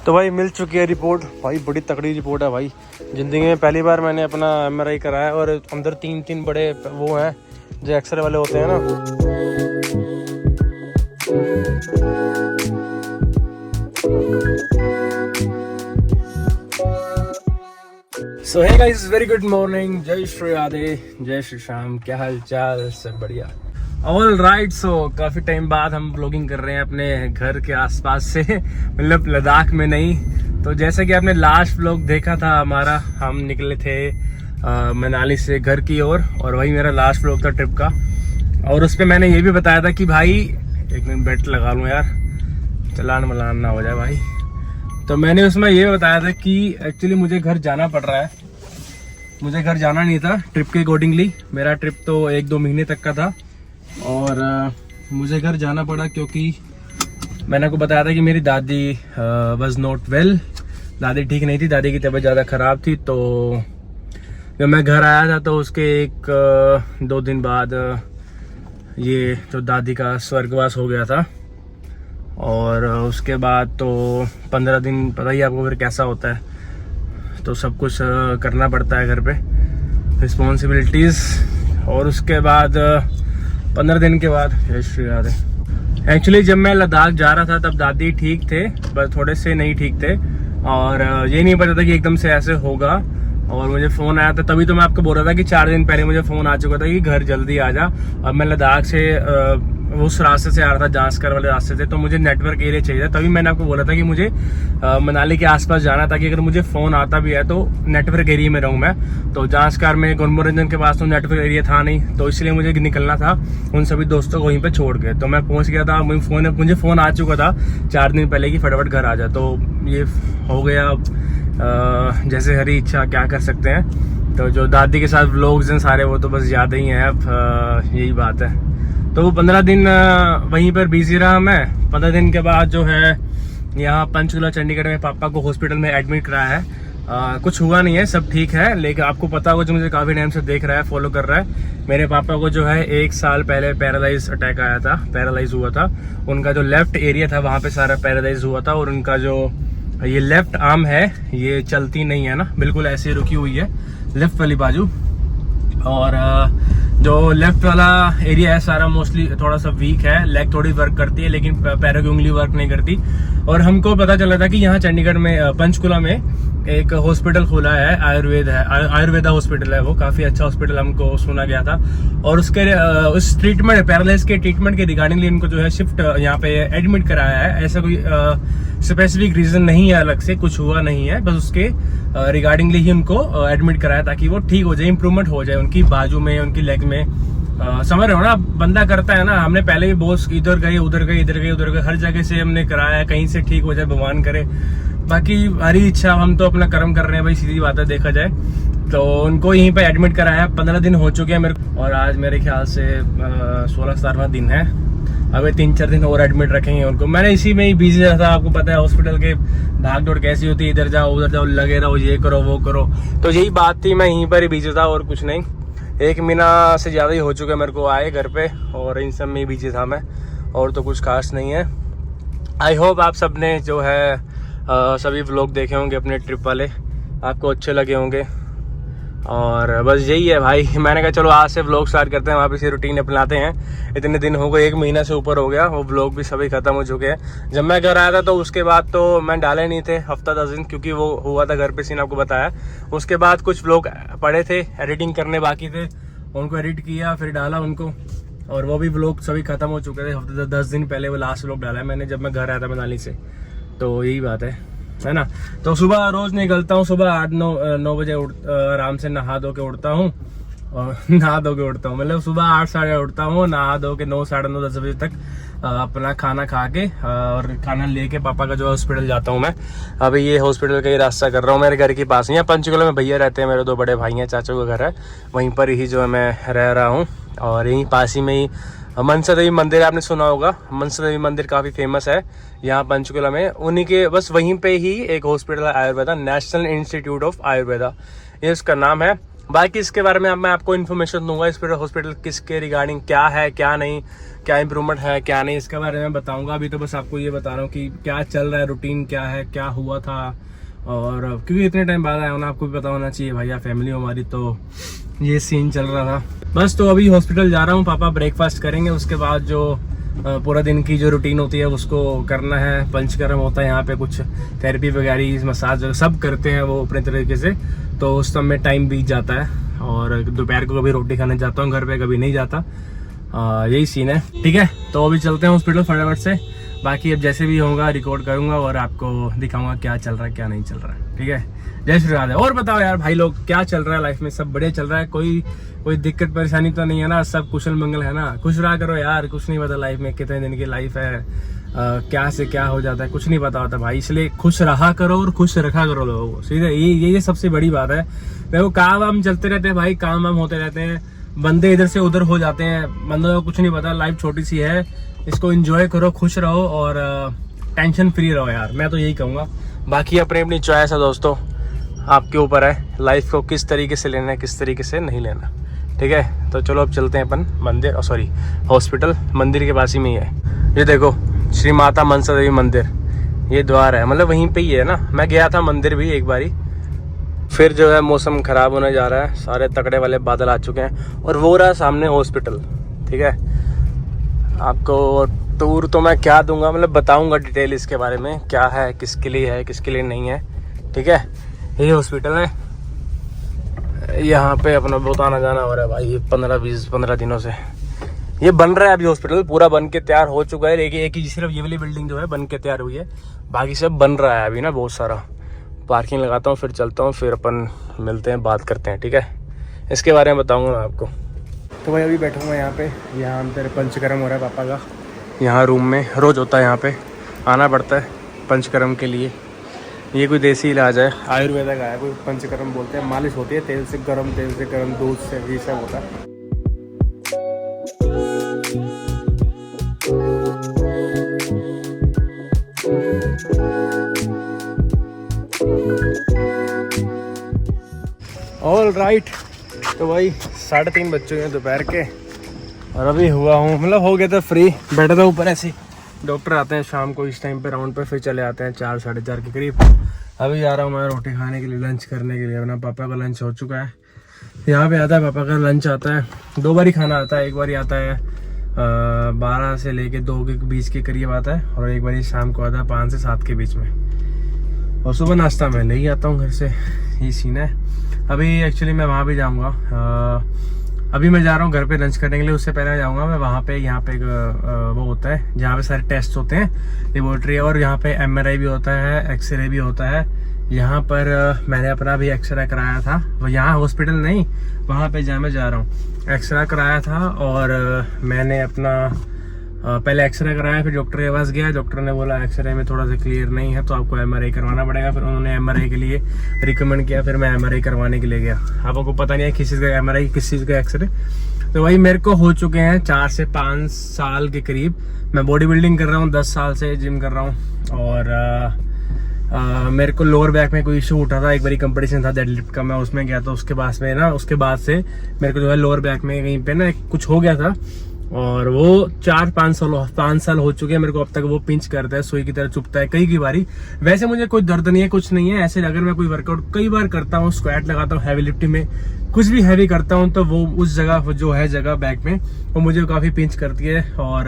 तो भाई मिल चुकी है रिपोर्ट। भाई बड़ी तगड़ी रिपोर्ट है भाई। ज़िंदगी में पहली बार मैंने अपना MRI कराया और अंदर तीन बड़े वो हैं जो एक्सरे वाले होते हैं ना। So hey guys, very good morning. जय श्री राधे, जय श्री श्याम। क्या हाल चाल? सब बढ़िया। All right. सो काफ़ी टाइम बाद हम ब्लॉगिंग कर रहे हैं अपने घर के आसपास से, मतलब लद्दाख में नहीं। तो जैसे कि आपने लास्ट ब्लॉग देखा था हमारा, हम निकले थे मनाली से घर की ओर और वही मेरा लास्ट ब्लॉग था ट्रिप का। और उस पर मैंने ये भी बताया था कि भाई एक मिनट बेल्ट लगा लूँ यार, चलान मलान ना हो जाए भाई। तो मैंने उसमें ये बताया था कि एक्चुअली मुझे घर जाना पड़ रहा है। मुझे घर जाना नहीं था ट्रिप के अकॉर्डिंगली। मेरा ट्रिप तो 1-2 महीने तक का था और मुझे घर जाना पड़ा क्योंकि मैंने आपको बताया था कि मेरी दादी वाज नॉट वेल। दादी ठीक नहीं थी, दादी की तबीयत ज़्यादा ख़राब थी। तो जब मैं घर आया था तो उसके 1-2 दिन बाद ये तो दादी का स्वर्गवास हो गया था। और उसके बाद तो 15 दिन पता ही आपको फिर कैसा होता है। तो सब कुछ करना पड़ता है घर पे, रिस्पॉन्सिबिलिटीज़। और उसके बाद 15 दिन के बाद जय श्री राधे। एक्चुअली जब मैं लद्दाख जा रहा था तब दादी ठीक थे, बस थोड़े से नहीं ठीक थे। और ये नहीं पता था कि एकदम से ऐसे होगा। और मुझे फ़ोन आया था, तभी तो मैं आपको बोल रहा था कि 4 दिन पहले मुझे फ़ोन आ चुका था कि घर जल्दी आ जा। अब मैं लद्दाख से उस रास्ते से आ रहा था, जांस्कर वाले रास्ते से। तो मुझे नेटवर्क एरिया चाहिए था, तभी मैंने आपको बोला था कि मुझे मनाली के आसपास जाना, ताकि अगर मुझे फ़ोन आता भी है तो नेटवर्क एरिया में रहूँ मैं। तो जांस्कर में गुलमोरंजन के पास तो नेटवर्क एरिया था नहीं, तो इसलिए मुझे निकलना था उन सभी दोस्तों को वहीं पर छोड़ के। तो मैं पहुँच गया था, मुझे फ़ोन आ चुका था 4 दिन पहले कि फटाफट घर आ जा। तो ये हो गया जैसे हरी इच्छा, क्या कर सकते हैं। तो जो दादी के साथ व्लॉग्स हैं सारे, वो तो बस याद ही हैं। अब यही बात है। तो वो 15 दिन वहीं पर बिजी रहा मैं। 15 दिन के बाद जो है यहाँ पंचकुला चंडीगढ़ में पापा को हॉस्पिटल में एडमिट कराया है। कुछ हुआ नहीं है, सब ठीक है। लेकिन आपको पता होगा, जो मुझे काफ़ी टाइम से देख रहा है, फॉलो कर रहा है, मेरे पापा को जो है 1 साल पहले पैरालाइज अटैक आया था, पैरालाइज हुआ था। उनका जो लेफ्ट एरिया था वहाँ पे सारा पैरालाइज हुआ था। और उनका जो ये लेफ्ट आर्म है ये चलती नहीं है ना, बिल्कुल ऐसे रुकी हुई है लेफ्ट वाली बाजू। और जो लेफ्ट वाला एरिया है सारा मोस्टली थोड़ा सा वीक है। लेग थोड़ी वर्क करती है लेकिन पैरों की उंगली वर्क नहीं करती। और हमको पता चला था कि यहाँ चंडीगढ़ में पंचकुला में एक हॉस्पिटल खुला है, आयुर्वेदा हॉस्पिटल है। वो काफ़ी अच्छा हॉस्पिटल हमको सुना गया था। और उसके उस ट्रीटमेंट, पैरालाइज के ट्रीटमेंट के रिगार्डिंगली इनको जो है शिफ्ट यहाँ पे एडमिट कराया है। ऐसा कोई स्पेसिफिक रीजन नहीं है, अलग से कुछ हुआ नहीं है, बस उसके रिगार्डिंगली ही उनको एडमिट कराया ताकि वो ठीक हो जाए, इंप्रूवमेंट हो जाए उनकी बाजू में, उनकी लेग में। समझ रहे हो ना, बंदा करता है ना। हमने पहले भी बहुत इधर गए उधर गए, इधर गए उधर गए, हर जगह से हमने कराया, कहीं से ठीक हो जाए भगवान करे। बाकी हरी इच्छा, हम तो अपना कर्म कर रहे हैं भाई, सीधी बात है देखा जाए तो। उनको यहीं पे एडमिट कराया, 15 दिन हो चुके हैं मेरे को। और आज मेरे ख्याल से 16-17वां दिन है। अभी 3-4 दिन और एडमिट रखेंगे उनको। मैंने इसी में ही बिजी रहा था। आपको पता है हॉस्पिटल के भाग दौड़ कैसी होती है, इधर जाओ उधर जाओ, लगे रहो, ये करो वो करो। तो यही बात थी, मैं यहीं पर ही बिजी था और कुछ नहीं। 1 महीना से ज़्यादा ही हो चुका है मेरे को आए घर पे, और इन सब में बिजी था मैं, और तो कुछ खास नहीं है। आई होप आप सब ने जो है सभी व्लॉग देखे होंगे अपने ट्रिप वाले, आपको अच्छे लगे होंगे। और बस यही है भाई, मैंने कहा चलो आज से व्लॉग स्टार्ट करते हैं, वापस ये रूटीन अपनाते हैं। इतने दिन हो गए, 1 महीना से ऊपर हो गया, वो व्लॉग भी सभी खत्म हो चुके हैं। जब मैं घर आया था तो उसके बाद तो मैं डाले नहीं थे हफ्ता 10 दिन, क्योंकि वो हुआ था घर पे सीन, आपको बताया। उसके बाद कुछ व्लॉग पड़े थे, एडिटिंग करने बाकी थे, उनको एडिट किया फिर डाला उनको। और वो भी व्लॉग सभी खत्म हो चुके थे। हफ्ते 10 दिन पहले वो लास्ट व्लॉग डाला है मैंने, जब मैं घर आया था मनाली से। तो यही बात है ना। तो सुबह रोज निकलता हूँ, सुबह 8-9 बजे आराम से नहा धो के उठता हूँ। और नहा धो के उठता हूँ, मतलब सुबह 8 साढ़े उठता हूँ, नहा धो के 9, साढ़े 9, 10 बजे तक अपना खाना खा के और खाना लेके पापा का जो हॉस्पिटल जाता हूँ मैं। अभी ये हॉस्पिटल का ही रास्ता कर रहा हूँ, मेरे घर के पास ही है। पंचकुला में भैया रहते हैं, मेरे 2 बड़े भाई हैं, चाचू का घर है वहीं पर ही जो है मैं रह रहा हूँ। और यहीं पास ही में ही मनसा देवी मंदिर, आपने सुना होगा, मनसा देवी मंदिर काफ़ी फेमस है यहाँ पंचकुला में। उन्हीं के बस वहीं पे ही एक हॉस्पिटल है Ayurveda, national institute of Ayurveda, ये उसका नाम है। बाकी इसके बारे में अब मैं आपको इन्फॉर्मेशन दूंगा, इस पर हॉस्पिटल किसके रिगार्डिंग क्या है क्या नहीं, क्या इम्प्रूवमेंट है क्या नहीं, इसके बारे में बताऊंगा। अभी तो बस आपको ये बता रहा हूँ कि क्या चल रहा है, रूटीन क्या है, क्या हुआ था। और क्योंकि इतने टाइम बाद आया हूँ ना, आपको भी पता होना चाहिए भैया, फैमिली हमारी, तो ये सीन चल रहा था बस। तो अभी हॉस्पिटल जा रहा हूँ, पापा ब्रेकफास्ट करेंगे, उसके बाद जो पूरा दिन की जो रूटीन होती है उसको करना है। पंचकर्म होता है यहाँ पे, कुछ थेरेपी वगैरह, मसाज सब करते हैं वो अपने तरीके से, तो उस समय टाइम बीत जाता है। और दोपहर को कभी रोटी खाने जाता हूँ घर पे, कभी नहीं जाता। यही सीन है, ठीक है। तो अभी चलते हैं हॉस्पिटल फटाफट से, बाकी अब जैसे भी होगा रिकॉर्ड करूंगा और आपको दिखाऊंगा क्या चल रहा है क्या नहीं चल रहा है, ठीक है। जय श्री राधे। और बताओ यार भाई लोग, क्या चल रहा है लाइफ में? सब बढ़िया चल रहा है? कोई दिक्कत परेशानी तो नहीं है ना? सब कुशल मंगल है ना? खुश रहा करो यार, कुछ नहीं पता लाइफ में कितने दिन की लाइफ है, क्या से क्या हो जाता है कुछ नहीं पता होता भाई। इसलिए खुश रहा करो और खुश रखा करो लोगों को, सीधे ये सबसे बड़ी बात है। देखो काम वाम चलते रहते हैं भाई, काम वाम होते रहते हैं, बंदे इधर से उधर हो जाते हैं, बंदों को कुछ नहीं पता। लाइफ छोटी सी है, इसको एंजॉय करो, खुश रहो और टेंशन फ्री रहो यार, मैं तो यही कहूँगा। बाकी अपनी अपनी चॉइस है दोस्तों, आपके ऊपर है लाइफ को किस तरीके से लेना है, किस तरीके से नहीं लेना, ठीक है। तो चलो अब चलते हैं अपन मंदिर, सॉरी हॉस्पिटल, मंदिर के पास ही में ही है। ये देखो श्री माता मनसा देवी मंदिर, ये द्वार है, मतलब वहीं पे ही है ना। मैं गया था मंदिर भी एक बारी, फिर जो है मौसम खराब होने जा रहा है, सारे तकड़े वाले बादल आ चुके हैं और वो रहा सामने हॉस्पिटल, ठीक है। आपको टूर तो मैं क्या दूंगा, मतलब बताऊंगा डिटेल इसके बारे में, क्या है, किसके लिए है, किसके लिए नहीं है, ठीक है। ये हॉस्पिटल है, यहाँ पे अपना बहुत आना जाना हो रहा है भाई, 15 दिनों से ये बन रहा है। अभी हॉस्पिटल पूरा बन के तैयार हो चुका है, लेकिन एक ही सिर्फ ये वाली बिल्डिंग जो है बन के तैयार हुई है, बाकी सब बन रहा है अभी ना बहुत सारा। पार्किंग लगाता हूँ, फिर चलता हूँ, फिर अपन मिलते हैं, बात करते हैं, ठीक है। इसके बारे में बताऊँगा मैं आपको। तो भाई अभी बैठा हुआ यहाँ पे, यहाँ अंदर पंचकर्म हो रहा है पापा का, यहाँ रूम में रोज़ होता है, यहाँ पे आना पड़ता है पंचकर्म के लिए। ये कोई देसी इलाज है, आयुर्वेदा का है, कोई पंचकर्म बोलते हैं। मालिश होती है तेल से गर्म दूध से, ये सब होता है। ऑल राइट, तो भाई 3:30 बज चुके हैं दोपहर के और अभी हुआ हूँ, मतलब हो गया था फ्री, बैठा था ऊपर ऐसे। डॉक्टर आते हैं शाम को इस टाइम पे राउंड पे, फिर चले आते हैं 4 साढ़े 4 के करीब। अभी जा रहा हूँ मैं रोटी खाने के लिए, लंच करने के लिए। अपना पापा का लंच हो चुका है, यहाँ पे आता है पापा का लंच आता है, 2 बारी खाना आता है। एक बारी आता है 12 से लेके 2 के बीच के करीब आता है, और एक बारी शाम को आता है 5 से 7 के बीच में। और सुबह नाश्ता मैं ले ही आता हूँ घर से, ये सीन है। अभी एक्चुअली मैं वहाँ भी जाऊँगा, अभी मैं जा रहा हूँ घर पे लंच करने के लिए, उससे पहले जाऊँगा मैं वहाँ पे। यहाँ पे वो होता है जहाँ पे सारे टेस्ट होते हैं, लेबोरेटरी, और यहाँ पे MRI भी होता है, एक्सरे भी होता है। यहाँ पर मैंने अपना भी एक्सरे कराया था, वो यहाँ हॉस्पिटल नहीं, वहाँ पे जहाँ मैं जा रहा हूँ एक्सरे कराया था। और मैंने अपना पहले एक्सरे कराया, फिर डॉक्टर के पास गया, डॉक्टर ने बोला एक्सरे में थोड़ा सा क्लियर नहीं है तो आपको MRI करवाना पड़ेगा। फिर उन्होंने MRI के लिए रिकमेंड किया, फिर मैं MRI करवाने के लिए गया। आपको पता नहीं है किस चीज़ का MRI, किस चीज़ का एक्सरे। तो वही मेरे को हो चुके हैं 4 से 5 साल के करीब। मैं बॉडी बिल्डिंग कर रहा हूँ, 10 साल से जिम कर रहा हूँ। और मेरे को लोअर बैक में कोई इशू उठा था, एक बारी कंपटीशन था डेडलिफ्ट का, मैं उसमें गया था। उसके बाद से मेरे को जो है लोअर बैक में कहीं पे ना कुछ हो गया था, और वो 5 साल हो चुके हैं मेरे को। अब तक वो पिंच करता है, सुई की तरह चुभता है कई बारी। वैसे मुझे कोई दर्द नहीं है, कुछ नहीं है ऐसे। अगर मैं कोई वर्कआउट कई बार करता हूँ, स्क्वाट लगाता हूँ, हैवी लिफ्टिंग में कुछ भी हैवी करता हूँ, तो वो उस जगह जो है जगह बैक में वो मुझे काफ़ी पिंच करती है। और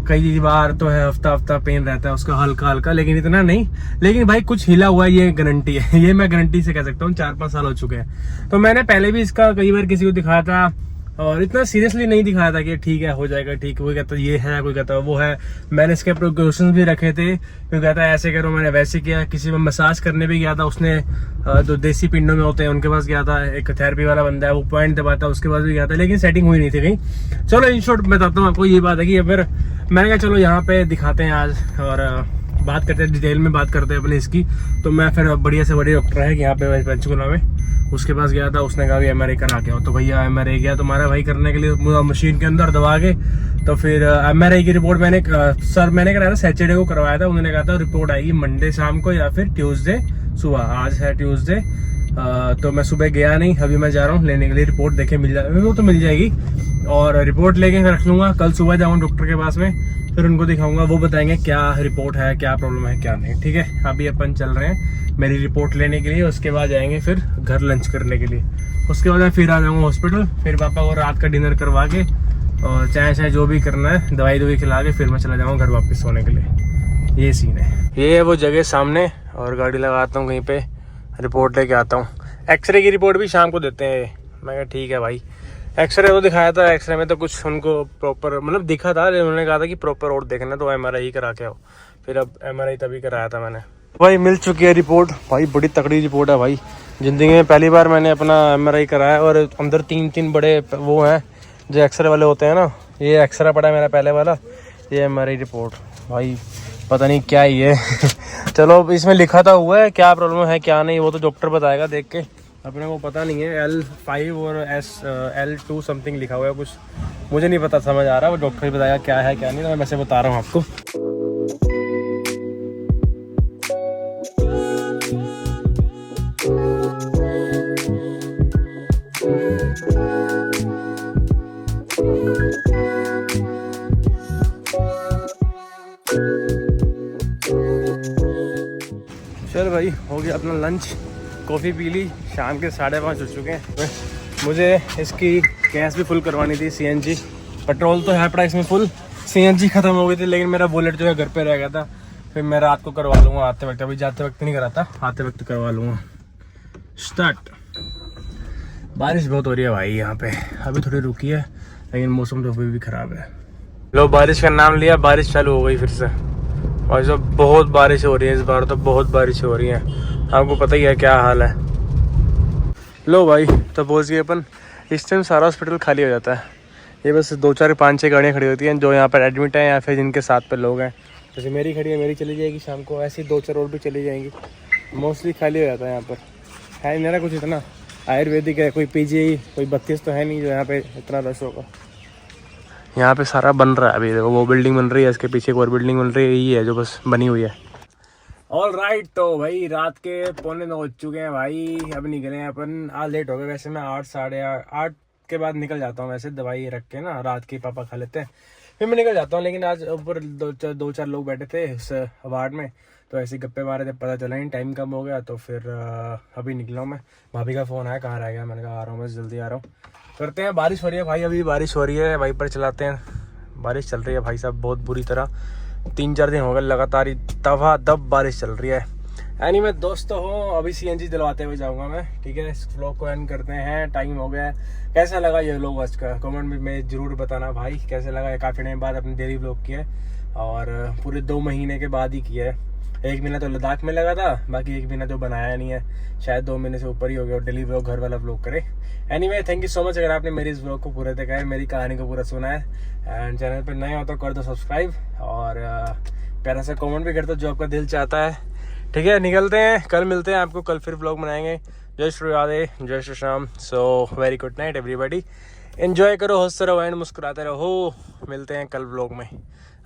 कई बार तो है हफ्ता पेन रहता है उसका, हल्का, लेकिन इतना नहीं। लेकिन भाई कुछ हिला हुआ है, ये गारंटी है, ये मैं गारंटी से कह सकता हूँ। 4-5 साल हो चुके हैं। तो मैंने पहले भी इसका कई बार किसी को दिखाया था, और इतना सीरियसली नहीं दिखाया था कि ठीक है हो जाएगा ठीक। कोई कहता ये है, कोई कहता वो है। मैंने इसके प्रिकॉशंस भी रखे थे, कोई कहता ऐसे करो, मैंने वैसे किया। किसी में मसाज करने भी गया था, उसने जो देसी पिंडों में होते हैं उनके पास गया था, एक थेरेपी वाला बंदा है वो पॉइंट दबाता, उसके पास भी गया था, लेकिन सेटिंग हुई नहीं थी कहीं। चलो इन शॉर्ट बताता हूँ आपको। ये बात है कि फिर मैंने कहा चलो यहाँ पे दिखाते हैं आज, और बात करते हैं, डिटेल में बात करते हैं अपने इसकी। तो मैं फिर बढ़िया से बढ़िया डॉक्टर है कि यहाँ पे पंचकुला में, उसके पास गया था। उसने कहा कि MRI करा के आओ, तो भैया MRI गया तो हमारा भाई करने के लिए मशीन के अंदर दबा के। तो फिर MRI की रिपोर्ट मैंने कराया था, सैटरडे को करवाया था। उन्होंने कहा था रिपोर्ट आएगी मंडे शाम को या फिर ट्यूसडे सुबह। आज है ट्यूसडे, तो मैं सुबह गया नहीं, अभी मैं जा रहा हूँ लेने के लिए। रिपोर्ट देखे मिल जाए वो तो मिल जाएगी, और रिपोर्ट लेके रख लूँगा। कल सुबह जाऊँगा डॉक्टर के पास में, फिर उनको दिखाऊंगा, वो बताएंगे क्या रिपोर्ट है, क्या प्रॉब्लम है, क्या नहीं। ठीक है, अभी अपन चल रहे हैं मेरी रिपोर्ट लेने के लिए, उसके बाद जाएंगे फिर घर लंच करने के लिए। उसके बाद मैं फिर आ जाऊँगा हॉस्पिटल, फिर पापा को रात का डिनर करवा के और चाय जो भी करना है दवाई खिला के फिर मैं चला जाऊँगा घर वापस सोने के लिए। ये सीन है, ये है वो जगह सामने, और गाड़ी लगाता हूँ कहीं पे, रिपोर्ट लेके आता हूँ। एक्सरे की रिपोर्ट भी शाम को देते हैं। मैं कहा ठीक है भाई। एक्सरे तो दिखाया था, एक्सरे में तो कुछ उनको प्रॉपर मतलब दिखा था, लेकिन उन्होंने कहा था कि प्रॉपर और देखना तो MRI करा के आओ। फिर अब MRI तभी कराया था मैंने। भाई मिल चुकी है रिपोर्ट, भाई बड़ी तगड़ी रिपोर्ट है भाई। ज़िंदगी में पहली बार मैंने अपना MRI कराया, और अंदर 3 बड़े वो हैं जो एक्सरे वाले होते हैं ना। ये एक्सरा पड़ा है मेरा पहले वाला, ये MRI रिपोर्ट। भाई पता नहीं क्या ही है चलो इसमें लिखा था हुआ है, क्या प्रॉब्लम है क्या नहीं वो तो डॉक्टर बताएगा देख के, अपने को पता नहीं है। L5 और L2 समथिंग लिखा हुआ है कुछ, मुझे नहीं पता समझ आ रहा, वो डॉक्टर ही बताएगा क्या है क्या नहीं। तो मैं वैसे बता रहा हूँ आपको। चल भाई हो गया अपना लंच, कॉफ़ी पी ली, शाम के 5:30 हो चुके हैं। मुझे इसकी गैस भी फुल करवानी थी, CNG। पेट्रोल तो है पड़ा इसमें फुल, CNG ख़त्म हो गई थी, लेकिन मेरा बुलेट जो है घर पे रह गया था। फिर मैं रात को करवा लूँगा आते वक्त, अभी जाते वक्त नहीं कराता, आते वक्त करवा लूँगा। स्टार्ट। बारिश बहुत हो रही है भाई यहाँ पे, अभी थोड़ी रुकी है, लेकिन मौसम तो अभी भी ख़राब है। लो बारिश का नाम लिया, बारिश चालू हो गई फिर से। और जो बहुत बारिश हो रही है इस बार, तो बहुत बारिश हो रही है, आपको पता ही है क्या हाल है। लो भाई तो पहुँच गए अपन। इस टाइम सारा हॉस्पिटल खाली हो जाता है, ये बस 2 4 5 6 गाड़ियाँ खड़ी होती हैं जो यहाँ पर एडमिट हैं या फिर जिनके साथ पे लोग हैं। जैसे मेरी खड़ी है, मेरी चली जाएगी शाम को, ऐसी 2 4 और भी चली जाएंगी। मोस्टली खाली हो जाता है यहाँ पर, है मेरा कुछ इतना आयुर्वेदिक है, कोई PGI कोई 32 तो है नहीं जो यहाँ पे इतना रश होगा। यहाँ पे सारा बन रहा है अभी, देखो वो बिल्डिंग बन रही है, इसके पीछे एक और बिल्डिंग बन रही है, यही है जो बस बनी हुई है। ऑल राइट, तो भाई रात के 8:45 हो चुके हैं भाई, अब निकले हैं अपन। आज लेट हो गए, वैसे मैं 8 साढ़े 8 के बाद निकल जाता हूँ, वैसे दवाई रख के ना रात की पापा खा लेते हैं, फिर मैं निकल जाता हूँ। लेकिन आज ऊपर 2 4 लोग बैठे थे उस वार्ड में, तो ऐसे गप्पे मारे थे, पता चला नहीं टाइम कम हो गया, तो फिर अभी निकला हूँ मैं। भाभी का फ़ोन आया, कहाँ रह गया, मैंने कहा आ रहा हूँ बस जल्दी आ रहा हूँ। करते हैं, बारिश हो रही है भाई, अभी बारिश हो रही है, वाइपर चलाते हैं। बारिश चल रही है भाई साहब बहुत बुरी तरह, 3 4 दिन हो गए लगातार ही दब बारिश चल रही है। एनीवे दोस्तों हो, अभी CNG दिलवाते हुए जाऊंगा मैं। ठीक है, इस व्लॉग को एंड करते हैं, टाइम हो गया है। कैसा लगा ये व्लॉग आज का, कमेंट में जरूर बताना भाई कैसे लगा। काफ़ी टाइम बाद अपनी डेली व्लॉग किया है, और पूरे 2 महीने के बाद ही किया है। 1 महीना तो लद्दाख में लगा था, बाकी 1 महीना तो बनाया नहीं है, शायद 2 महीने से ऊपर ही हो गया, और डेली व्लॉग घर वाला व्लॉग करे। Anyway thank you so much, अगर आपने मेरी इस व्लॉग को पूरा देखा है, मेरी कहानी को पूरा सुना है, एंड चैनल पर नए हो तो कर दो सब्सक्राइब, और प्यारा सा कमेंट भी कर दो जो आपका दिल चाहता है। ठीक है, निकलते हैं, कल मिलते हैं आपको, कल फिर व्लॉग बनाएंगे। जय श्री राधे, जय Shri Shyam. So very good night everybody, enjoy करो, हंसते रहो एंड मुस्कुराते रहो। मिलते हैं कल व्लॉग में।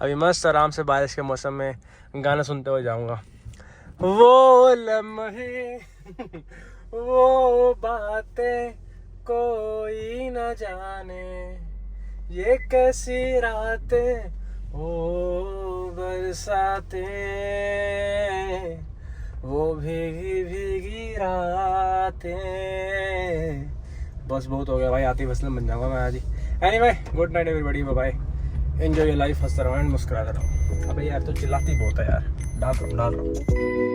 अभी मस्त आराम से बारिश के मौसम में गाना सुनते हुए जाऊंगा। वो लम्हे वो बातें कोई न जाने, ये कैसी रातें ओ बरसाते, वो भीगी भीगी रातें। बस बहुत हो गया भाई, आती फसलें बन जाऊंगा मैं आज ही। Anyway good night everybody, bye bye, enjoy your life, हंसते रहो एंड मुस्कुराते रहो। अबे यार तो चिल्लाती बहुत है यार, डाल रहा हूँ।